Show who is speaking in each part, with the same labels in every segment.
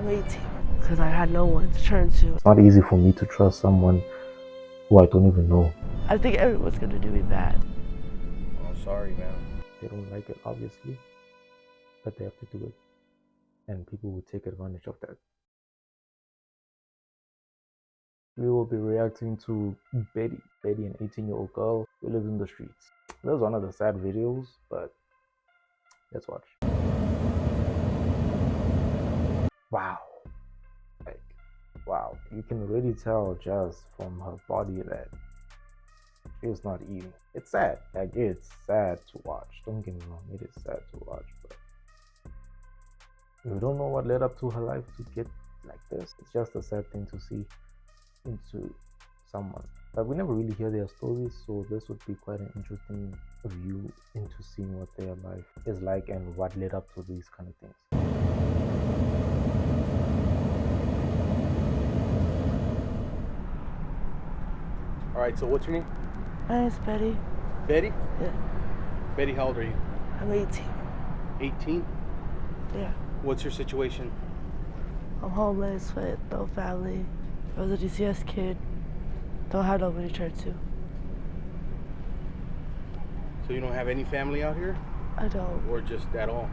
Speaker 1: I'm 18 because I had no one to turn to.
Speaker 2: It's not easy for me to trust someone who I don't even know.
Speaker 1: I think everyone's gonna do me bad.
Speaker 3: Oh, sorry, man.
Speaker 2: They don't like it, obviously, but they have to do it. And people will take advantage of that. We will be reacting to Betty, an 18-year-old girl who lives in the streets. That was one of the sad videos, but let's watch. Wow. Like, wow. You can already tell just from her body that she's not eating. It's sad. Like, it's sad to watch. Don't get me wrong. It is sad to watch, but we don't know what led up to her life to get like this. It's just a sad thing to see into someone, but we never really hear their stories, so this would be quite an interesting view into seeing what their life is like and what led up to these kind of things.
Speaker 3: All right, so what's your name?
Speaker 1: My name's Betty.
Speaker 3: Betty?
Speaker 1: Yeah.
Speaker 3: Betty, how old are you?
Speaker 1: I'm 18.
Speaker 3: 18?
Speaker 1: Yeah.
Speaker 3: What's your situation?
Speaker 1: I'm homeless with no family. I was a DCS kid. Don't have nobody to turn to.
Speaker 3: So you don't have any family out here?
Speaker 1: I don't.
Speaker 3: Or just at all?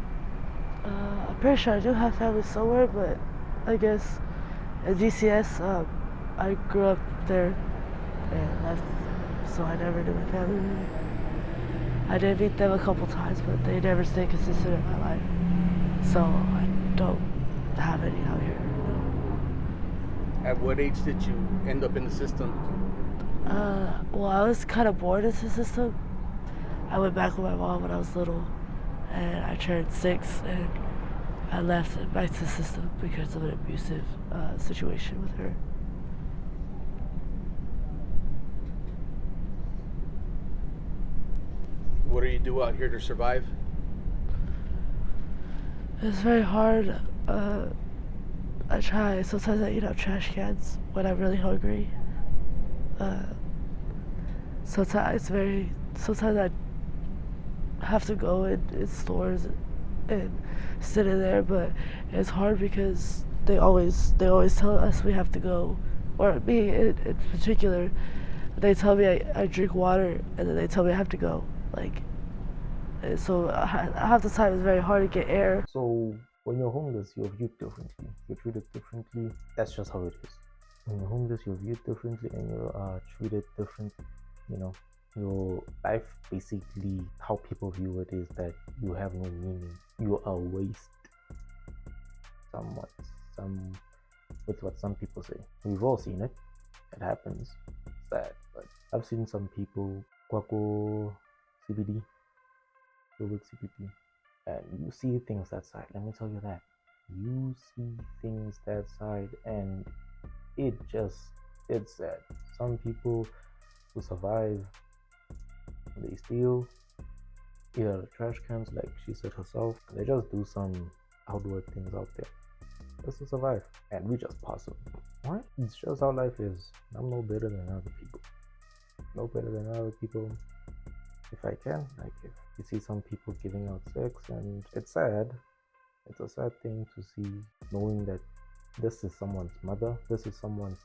Speaker 1: I'm pretty sure I do have family somewhere, but I guess at DCS, I grew up there and left, so I never knew my family really. I did meet them a couple times, but they never stayed consistent in my life. So I don't have any out here.
Speaker 3: At what age did you end up in the system?
Speaker 1: Well, I was kind of bored into the system. I went back with my mom when I was little, and I turned 6, and I left back to the system because of an abusive situation with her.
Speaker 3: What do you do out here to survive?
Speaker 1: It's very hard. I try. Sometimes I eat out trash cans when I'm really hungry. Sometimes I have to go in stores and sit in there, but it's hard because they always tell us we have to go, or me in particular, they tell me I drink water and then they tell me I have to go. Like, so half the time it's very hard to get air.
Speaker 2: So when you're homeless, you're viewed differently. You're treated differently. That's just how it is. When you're homeless, you're viewed differently and you're treated differently. You know, your life basically, how people view it is that you have no meaning. You are a waste. With what some people say. We've all seen it. It happens. Sad, but I've seen some people Kwako CBD, CBD, and you see things that side. Let me tell you that. You see things that side, and it's sad. Some people who survive, they steal, either trash cans, like she said herself. They just do some outdoor things out there just to survive, and we just pass them. What? It's just how life is. I'm no better than other people. No better than other people. If I can, like, if you see some people giving out sex, and it's sad. It's a sad thing to see, knowing that this is someone's mother, this is someone's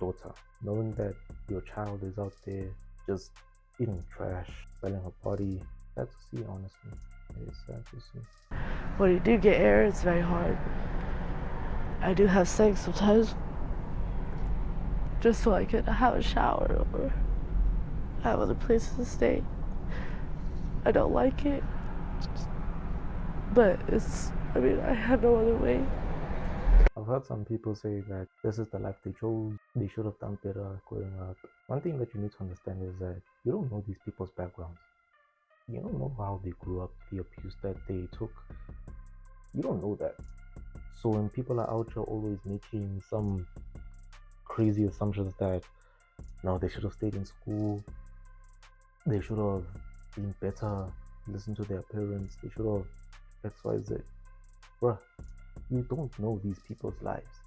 Speaker 2: daughter, knowing that your child is out there just eating trash, selling her body. Sad to see, honestly. It is sad to see.
Speaker 1: When you do get air, it's very hard. I do have sex sometimes, just so I can have a shower or have other places to stay. I don't like it, but I have no other way.
Speaker 2: I've heard some people say that this is the life they chose, they should have done better growing up. One thing that you need to understand is that you don't know these people's backgrounds. You don't know how they grew up, the abuse that they took. You don't know that. So when people are out here always making some crazy assumptions that, no, they should have stayed in school, they should have been better, listen to their parents, they should have XYZ. Bruh, you don't know these people's lives.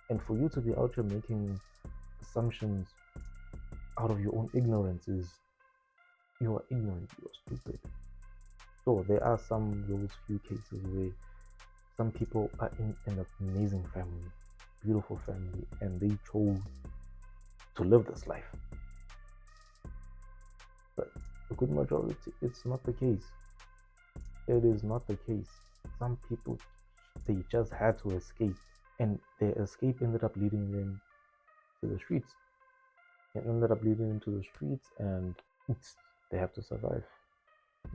Speaker 2: And for you to be out here making assumptions out of your own ignorance is, you are ignorant, you are stupid. So there are those few cases where Some people are in an amazing family, beautiful family, and they chose to live this life. But the good majority, it's not the case. It is not the case. Some people, they just had to escape, and their escape ended up leading them to the streets. It ended up leading them to the streets, and they have to survive.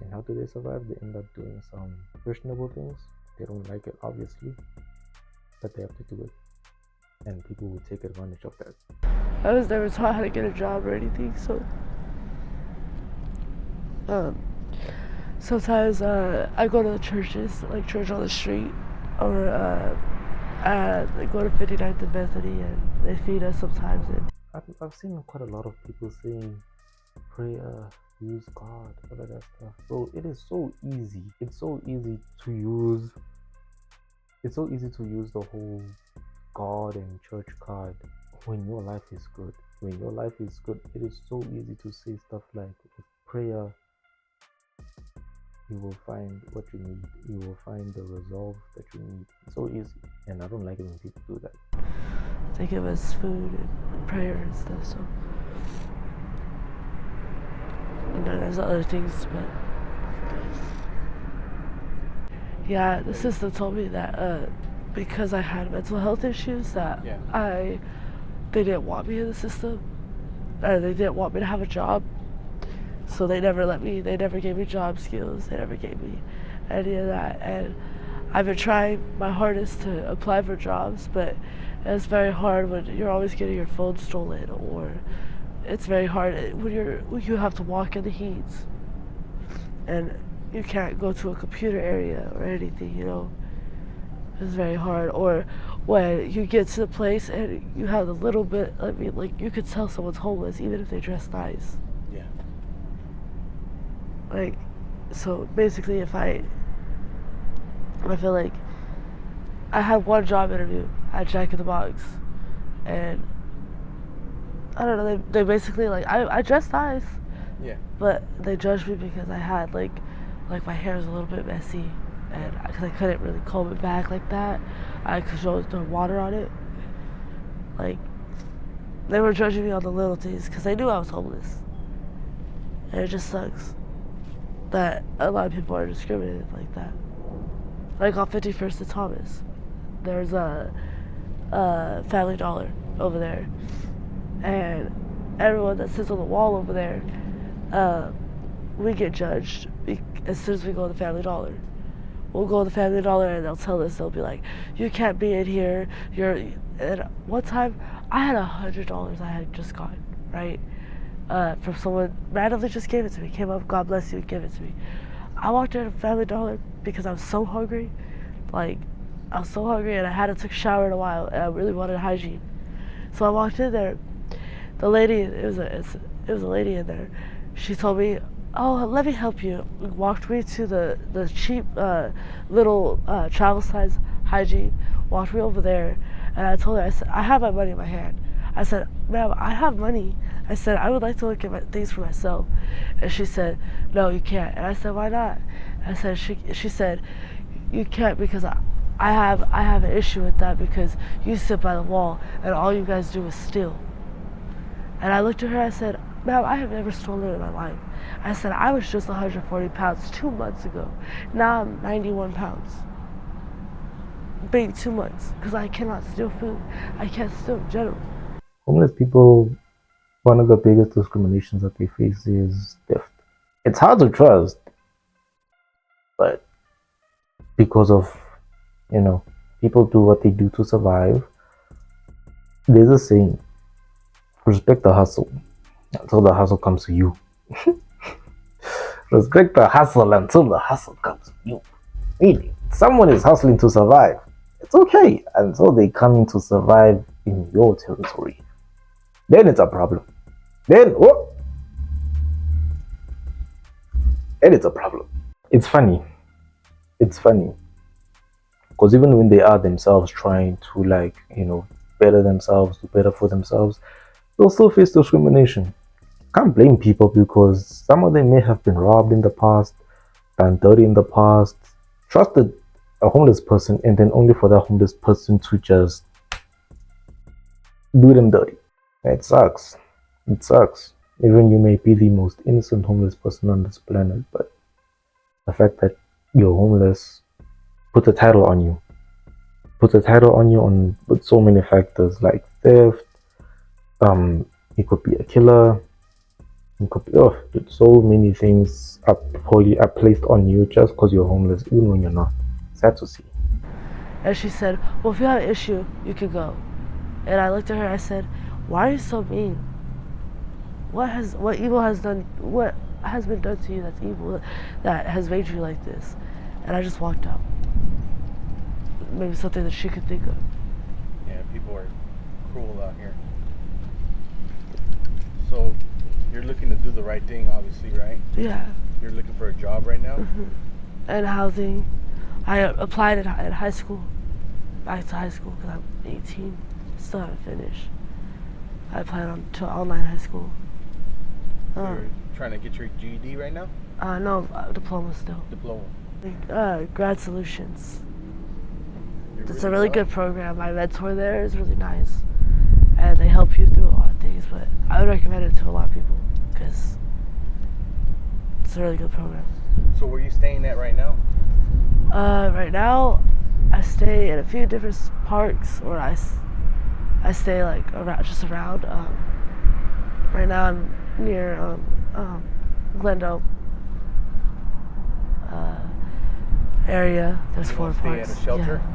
Speaker 2: And how do they survive? They end up doing some questionable things. They don't like it, obviously, but they have to do it. And people will take advantage of that.
Speaker 1: I was never taught how to get a job or anything, so sometimes I go to the churches, like church on the street, or I go to 59th and Bethany, and they feed us sometimes. And
Speaker 2: I've seen quite a lot of people saying prayer, use God, all of that stuff. Bro, it is so easy. It's so easy to use. It's so easy to use the whole God and church card when your life is good. When your life is good, it is so easy to say stuff like, with prayer, you will find what you need. You will find the resolve that you need. It's so easy, and I don't like it when people do that.
Speaker 1: they give us food and prayer and stuff, so. And then there's other things, but. Yeah, the system told me that because I had mental health issues that they didn't want me in the system, or they didn't want me to have a job, so they never gave me job skills, they never gave me any of that. And I've been trying my hardest to apply for jobs, but it's very hard when you're always getting your phone stolen, or it's very hard when you have to walk in the heat and you can't go to a computer area or anything, you know. It's very hard. Or when you get to the place and you have a little bit, I mean, like, you could tell someone's homeless even if they dress nice.
Speaker 3: Yeah.
Speaker 1: Like, so basically I feel like I had one job interview at Jack in the Box, and I don't know, they basically, like, I dressed nice.
Speaker 3: Yeah.
Speaker 1: But they judged me because I had, like my hair was a little bit messy, and because I couldn't really comb it back like that. I could show the water on it. Like, they were judging me on the little things because they knew I was homeless. And it just sucks that a lot of people are discriminated like that. Like on 51st and Thomas, there's a Family Dollar over there, and everyone that sits on the wall over there, we get judged as soon as we go to the Family Dollar. We'll go to the Family Dollar and they'll be like, you can't be in here. And one time, I had $100 I had just gotten, right? From someone randomly just gave it to me. Came up, God bless you, give it to me. I walked into Family Dollar because I was so hungry. Like, I was so hungry and I hadn't took a shower in a while and I really wanted hygiene. So I walked in there. The lady, it was a lady in there. She told me, oh, let me help you. Walked me to the cheap little travel size hygiene. Walked me over there, and I told her, I said, I have my money in my hand. I said, ma'am, I have money. I said, I would like to look at things for myself. And she said, no, you can't. And I said, why not? I said, she said, you can't because I have an issue with that because you sit by the wall and all you guys do is steal. And I looked at her, I said, ma'am, I have never stolen in my life. I said, I was just 140 pounds 2 months ago. Now I'm 91 pounds. Being 2 months, because I cannot steal food. I can't steal in general.
Speaker 2: Homeless people, one of the biggest discriminations that they face is theft. It's hard to trust, but because of, people do what they do to survive. There's a saying, respect the hustle until the hustle comes to you. Respect the hustle until the hustle comes to you. Really, someone is hustling to survive. It's okay until they come in to survive in your territory. Then it's a problem. Then it's a problem. It's funny. Because even when they are themselves trying to better themselves, do better for themselves, they'll still face discrimination. Can't blame people because some of them may have been robbed in the past, done dirty in the past, trusted a homeless person and then only for that homeless person to just do them dirty. It sucks. It sucks. Even you may be the most innocent homeless person on this planet, but the fact that you're homeless puts a title on you. Puts a title on you on with so many factors like theft. You could be a killer. You could be so many things are placed on you just because you're homeless, even when you're not. Sad to see.
Speaker 1: And she said, well, if you have an issue, you could go. And I looked at her, I said, why are you so mean? What evil has been done to you that's evil, that has made you like this? And I just walked out. Maybe something that she could think of.
Speaker 3: Yeah, people are cruel out here. So you're looking to do the right thing, obviously, right?
Speaker 1: Yeah.
Speaker 3: You're looking for a job right now?
Speaker 1: Mm-hmm. And housing. I applied at high school, back to high school, because I'm 18, still haven't finished. I applied to online high school.
Speaker 3: So you're trying to get your GED right now?
Speaker 1: No, diploma still.
Speaker 3: Diploma.
Speaker 1: Grad Solutions.
Speaker 3: You're
Speaker 1: It's a really good program. My mentor there is really nice, and they help you through a lot of things. But I would recommend it to a lot of people because it's a really good program.
Speaker 3: So where are you staying at right now?
Speaker 1: Right now, I stay in a few different parks, or I stay like around. Right now, I'm near Glendale area. There's
Speaker 3: You
Speaker 1: 4
Speaker 3: don't stay
Speaker 1: parks.
Speaker 3: at a shelter?
Speaker 1: Yeah.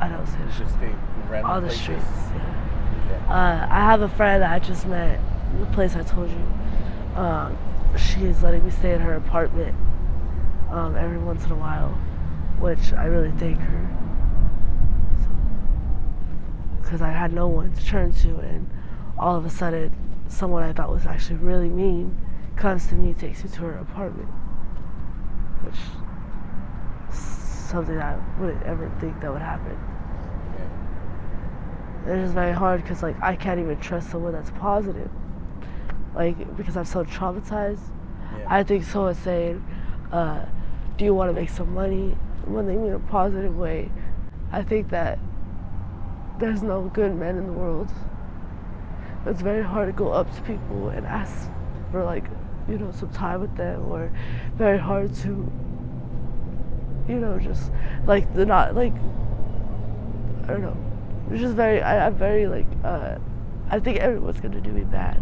Speaker 1: I don't stay at a
Speaker 3: You just
Speaker 1: shelter.
Speaker 3: stay in random
Speaker 1: All the
Speaker 3: places?
Speaker 1: streets. Yeah.
Speaker 3: Yeah.
Speaker 1: I have a friend that I just met, the place I told you. She's letting me stay in her apartment every once in a while, which I really thank her. Because I had no one to turn to, and all of a sudden, someone I thought was actually really mean comes to me and takes me to her apartment, which is something I wouldn't ever think that would happen.
Speaker 3: Yeah.
Speaker 1: It's just very hard because like I can't even trust someone that's positive, like because I'm so traumatized.
Speaker 3: Yeah.
Speaker 1: I think someone saying, do you want to make some money, when they mean a positive way, I think that there's no good men in the world. It's very hard to go up to people and ask for like, some time with them, or very hard to, just like the not like, I don't know. It's just I'm very like, I think everyone's gonna do me bad.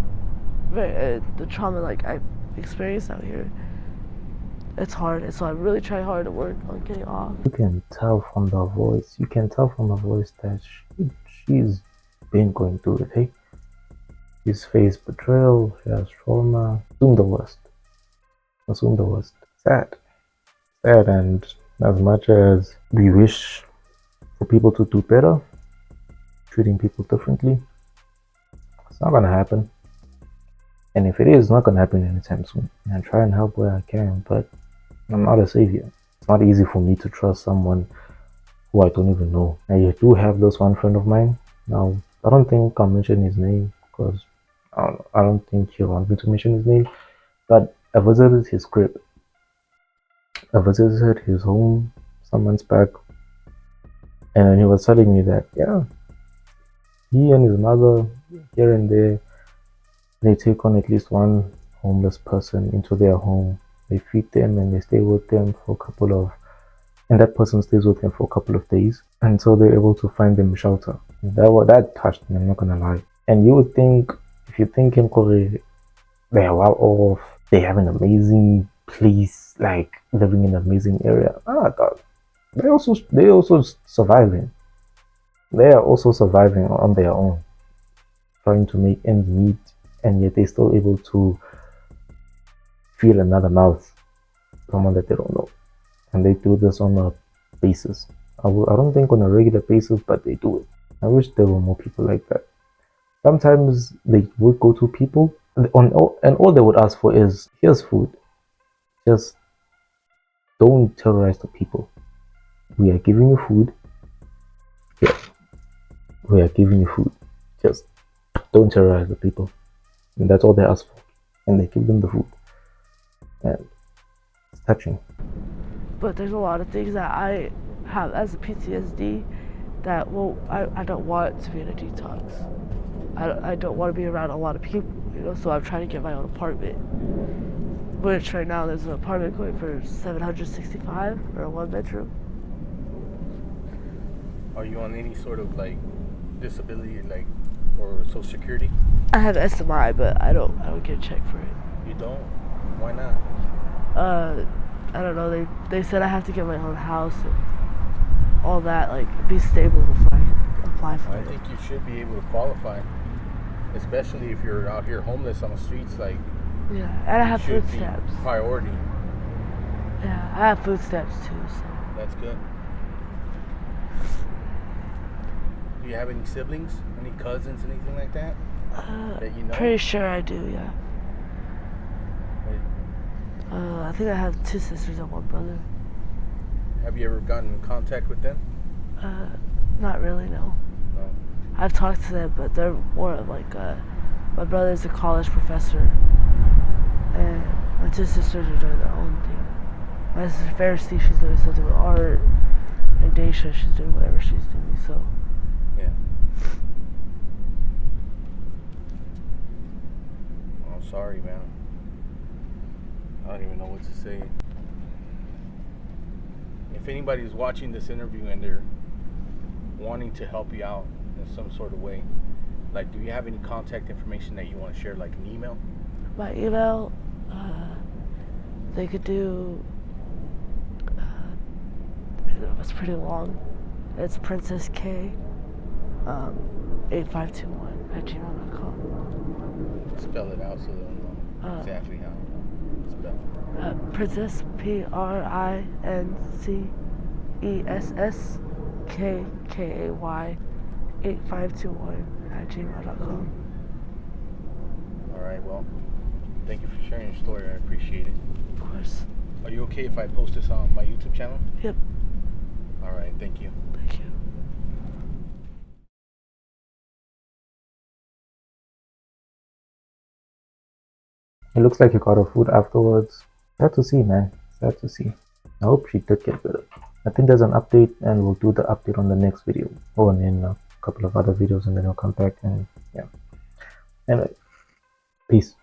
Speaker 1: The trauma like I've experienced out here, it's hard, and so I'm really trying hard to work on getting off.
Speaker 2: You can tell from the voice. You can tell from the voice that she's been going through it. Hey, she's faced betrayal. She has trauma. Assume the worst. Assume the worst. Sad. Sad. And as much as we wish for people to do better, treating people differently, it's not gonna happen. And if it is, it's not gonna happen anytime soon. And I try and help where I can, but I'm not a savior. It's not easy for me to trust someone who I don't even know. I do have this one friend of mine. Now, I don't think I'll mention his name because I don't think he'll want me to mention his name. But I visited his crib. I visited his home some months back, and he was telling me that, yeah, he and his mother, here and there, they take on at least one homeless person into their home. They feed them and they stay with them for and that person stays with them for a couple of days, and so they're able to find them shelter. That touched me, I'm not gonna lie. And you would think, if you think in Korea, they are well off, they have an amazing place, like living in an amazing area. God, they also surviving. They are also surviving on their own, trying to make ends meet, and yet they're still able to feel another mouth, someone that they don't know. And they do this on a basis. I don't think on a regular basis, but they do it. I wish there were more people like that. Sometimes they would go to people, and all they would ask for is, here's food. Just don't terrorize the people. We are giving you food. Yeah, we are giving you food. Just don't terrorize the people. And that's all they ask for. And they give them the food. And it's touching.
Speaker 1: But there's a lot of things that I have as a PTSD that, well, I don't want to be in a detox. I don't want to be around a lot of people, so I'm trying to get my own apartment. Which right now there's an apartment going for $765 for a 1 bedroom.
Speaker 3: Are you on any sort of like disability, like, or Social Security?
Speaker 1: I have SMI, but I don't get a check for it.
Speaker 3: You don't? Why not?
Speaker 1: I don't know. They said I have to get my own house and all that, like be stable before I apply for
Speaker 3: I
Speaker 1: it.
Speaker 3: think you should be able to qualify, especially if you're out here homeless on the streets. Like,
Speaker 1: Yeah, and I have
Speaker 3: should
Speaker 1: food
Speaker 3: be
Speaker 1: stamps.
Speaker 3: priority.
Speaker 1: Yeah, I have food stamps too. So
Speaker 3: That's good. Do you have any siblings, any cousins, anything like that? That you know?
Speaker 1: pretty sure I do. Yeah.
Speaker 3: Like,
Speaker 1: I think I have 2 sisters and 1 brother.
Speaker 3: have you ever gotten in contact with them?
Speaker 1: Not really, no.
Speaker 3: No.
Speaker 1: I've talked to them, but they're more of like my brother's a college professor, and my 2 sisters are doing their own thing. My sister Pharisee, she's doing something with art, and Daisha, she's doing whatever she's doing. So
Speaker 3: Yeah. Oh, sorry, man. I don't even know what to say. If anybody's watching this interview and they're wanting to help you out in some sort of way, like, do you have any contact information that you want to share, like an email?
Speaker 1: my email, they could do. It's pretty long. It's Princess K, 8521@gmail.com.
Speaker 3: Spell it out so they'll know exactly how it's spelled.
Speaker 1: Princess PRINCESSKKAY 8521@gmail.com.
Speaker 3: All right, well, thank you for sharing your story. I appreciate it.
Speaker 1: Of course.
Speaker 3: Are you okay if I post this on my YouTube channel?
Speaker 1: Yep.
Speaker 3: All right, thank you.
Speaker 1: Thank you.
Speaker 2: It looks like you got her food afterwards. Sad to see, man. Sad to see. I hope she did get better. I think there's an update, and we'll do the update on the next video. Oh, and then a couple of other videos, and then I'll come back and yeah. Anyway, peace.